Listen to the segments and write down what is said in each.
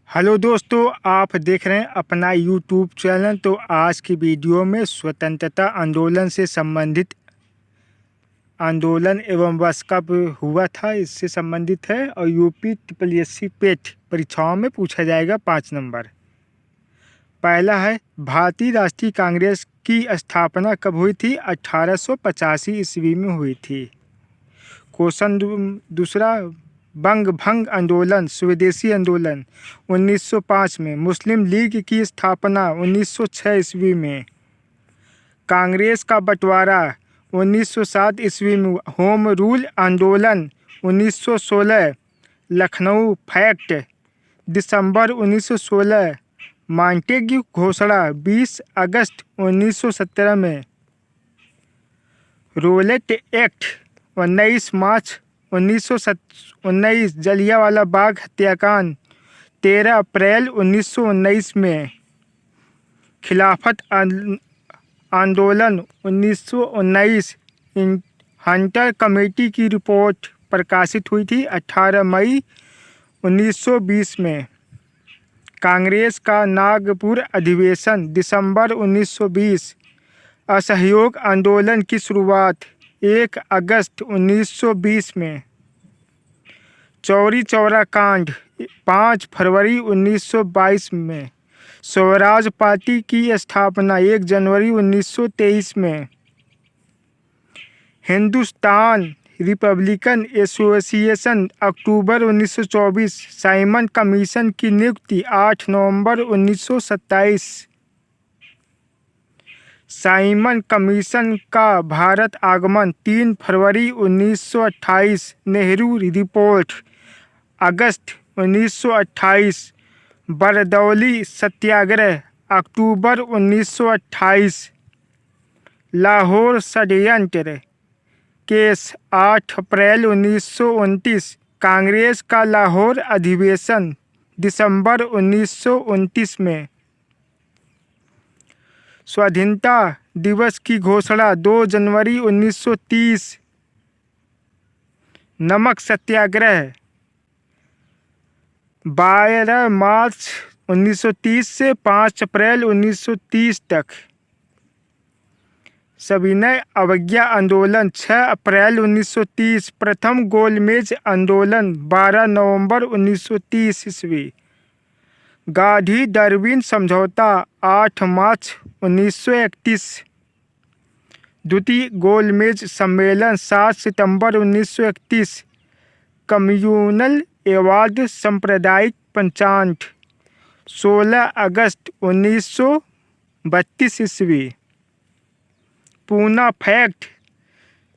Hello दोस्तों, आप देख रहे हैं अपना यूट्यूब चैनल। तो आज की वीडियो में स्वतंत्रता आंदोलन से संबंधित आंदोलन एवं वर्ष कब हुआ था इससे संबंधित है और यूपी ट्रिपल पेट परीक्षाओं में पूछा जाएगा 5 नंबर। पहला है, भारतीय राष्ट्रीय कांग्रेस की स्थापना कब हुई थी? 1885 ईस्वी में हुई थी। क्वेश्चन दूसरा, बंग भंग आंदोलन स्वदेशी आंदोलन 1905 में। मुस्लिम लीग की स्थापना 1906 ईस्वी में। कांग्रेस का बंटवारा 1907 ईस्वी में। होम रूल आंदोलन 1916। लखनऊ फैक्ट दिसंबर 1916। मॉन्टेग्यू घोषणा 20 अगस्त 1917 में। रोलेट एक्ट 19 मार्च 1919। जलियांवाला बाग हत्याकांड 13 अप्रैल 1919 में। खिलाफत आंदोलन 1919। हंटर कमेटी की रिपोर्ट प्रकाशित हुई थी 18 मई 1920 में। कांग्रेस का नागपुर अधिवेशन दिसंबर 1920। असहयोग आंदोलन की शुरुआत 1 अगस्त 1920 में। चौरी चौरा कांड 5 फरवरी 1922 में। स्वराज पार्टी की स्थापना 1 जनवरी 1923 में। हिंदुस्तान रिपब्लिकन एसोसिएशन अक्टूबर 1924। साइमन कमीशन की नियुक्ति 8 नवंबर 1927। साइमन कमीशन का भारत आगमन 3 फरवरी 1928। नेहरू रिपोर्ट अगस्त 1928। बरदौली सत्याग्रह अक्टूबर 1928। लाहौर षड्यंत्र केस 8 अप्रैल 1929। कांग्रेस का लाहौर अधिवेशन दिसंबर 1929 में। स्वाधीनता दिवस की घोषणा 2 जनवरी 1930। नमक सत्याग्रह 12 मार्च 1930 से 5 अप्रैल 1930 तक। सविनय अवज्ञा आंदोलन 6 अप्रैल 1930। प्रथम गोलमेज आंदोलन 12 नवंबर 1930 ईस्वी। गांधी डार्विन समझौता 8 मार्च 1931। द्वितीय गोलमेज सम्मेलन 7 सितंबर 1931। कम्युनल एवार्ड सांप्रदायिक पंचांग 16 अगस्त 1932 ईस्वी। पूना फैक्ट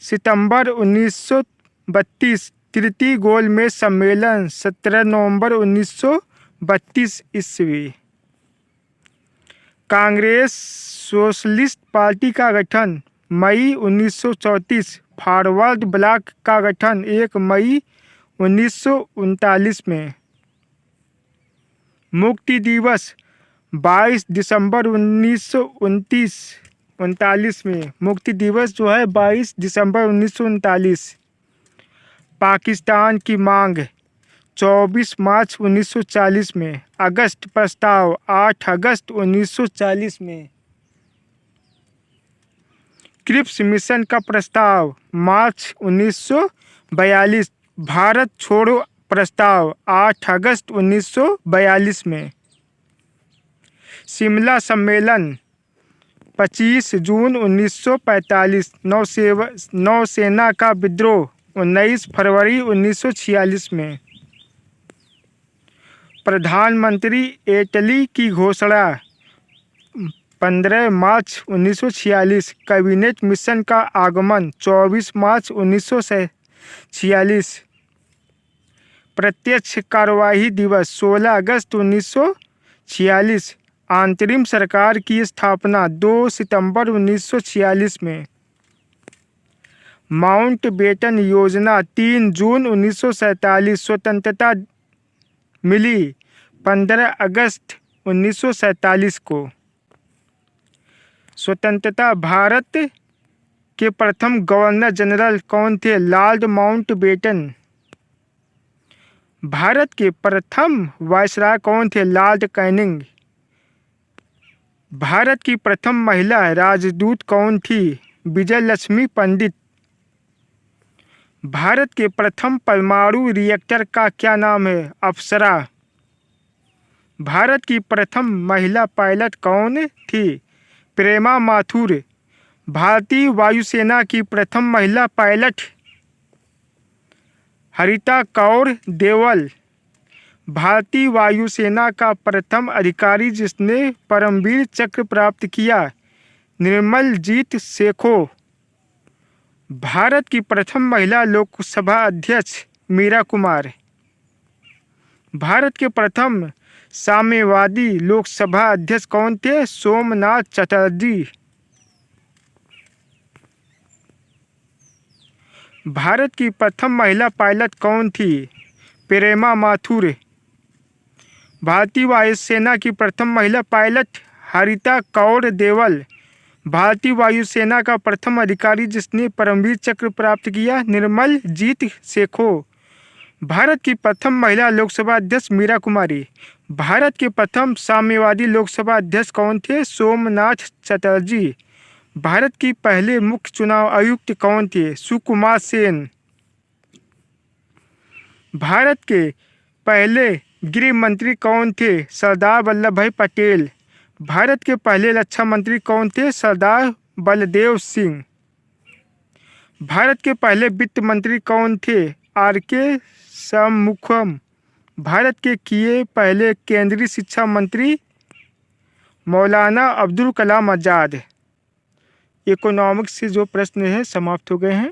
सितंबर 1932। तृतीय गोलमेज सम्मेलन 17 नवंबर 1932 ईस्वी। कांग्रेस सोशलिस्ट पार्टी का गठन मई 1934। फॉरवर्ड ब्लॉक का गठन 1 मई 1939 में। मुक्ति दिवस 22 दिसंबर 1939 में। मुक्ति दिवस जो है 22 दिसंबर 1939। पाकिस्तान की मांग 24 मार्च 1940 में। अगस्त प्रस्ताव 8 अगस्त 1940 में। क्रिप्स मिशन का प्रस्ताव मार्च 1942। भारत छोड़ो प्रस्ताव 8 अगस्त 1942 में। शिमला सम्मेलन 25 जून 1945। नौसेना का विद्रोह 19 फरवरी 1946 में। प्रधानमंत्री इटली की घोषणा 15 मार्च 1946। कैबिनेट मिशन का आगमन 24 मार्च 1946। प्रत्यक्ष कार्यवाही दिवस 16 अगस्त 1946। अंतरिम सरकार की स्थापना 2 सितंबर 1946 में। माउंटबेटन योजना 3 जून 1947। स्वतंत्रता मिली 15 अगस्त 1947 को। स्वतंत्रता भारत के प्रथम गवर्नर जनरल कौन थे? Lord Mountbatten. भारत के प्रथम वायसराय कौन थे? Lord Canning. भारत की प्रथम महिला राजदूत कौन थी? विजय लक्ष्मी पंडित। भारत के प्रथम परमाणु रिएक्टर का क्या नाम है? अप्सरा। भारत की प्रथम महिला पायलट कौन थी? प्रेमा माथुर। भारतीय वायुसेना की प्रथम महिला पायलट हरिता कौर देवल। भारतीय वायुसेना का प्रथम अधिकारी जिसने परमवीर चक्र प्राप्त किया? निर्मलजीत सेखो। भारत की प्रथम महिला लोकसभा अध्यक्ष मीरा कुमार। भारत के प्रथम साम्यवादी लोकसभा अध्यक्ष कौन थे? सोमनाथ चटर्जी। भारत की प्रथम महिला पायलट कौन थी? प्रेमा माथुर। भारतीय वायुसेना की प्रथम महिला पायलट हरिता कौर देवल। भारतीय वायुसेना का प्रथम अधिकारी जिसने परमवीर चक्र प्राप्त किया? निर्मलजीत सेखो। भारत की प्रथम महिला लोकसभा अध्यक्ष मीरा कुमारी। भारत के प्रथम साम्यवादी लोकसभा अध्यक्ष कौन थे? सोमनाथ चटर्जी। भारत की पहले मुख्य चुनाव आयुक्त कौन थे? सुकुमार सेन। भारत के पहले गृह मंत्री कौन थे? सरदार वल्लभ भाई पटेल। भारत के पहले रक्षा मंत्री कौन थे? सरदार बलदेव सिंह। भारत के पहले वित्त मंत्री कौन थे? आर.के. शनमुगम। भारत के किए पहले केंद्रीय शिक्षा मंत्री मौलाना अब्दुल कलाम आज़ाद। इकोनॉमिक्स से जो प्रश्न है समाप्त हो गए हैं।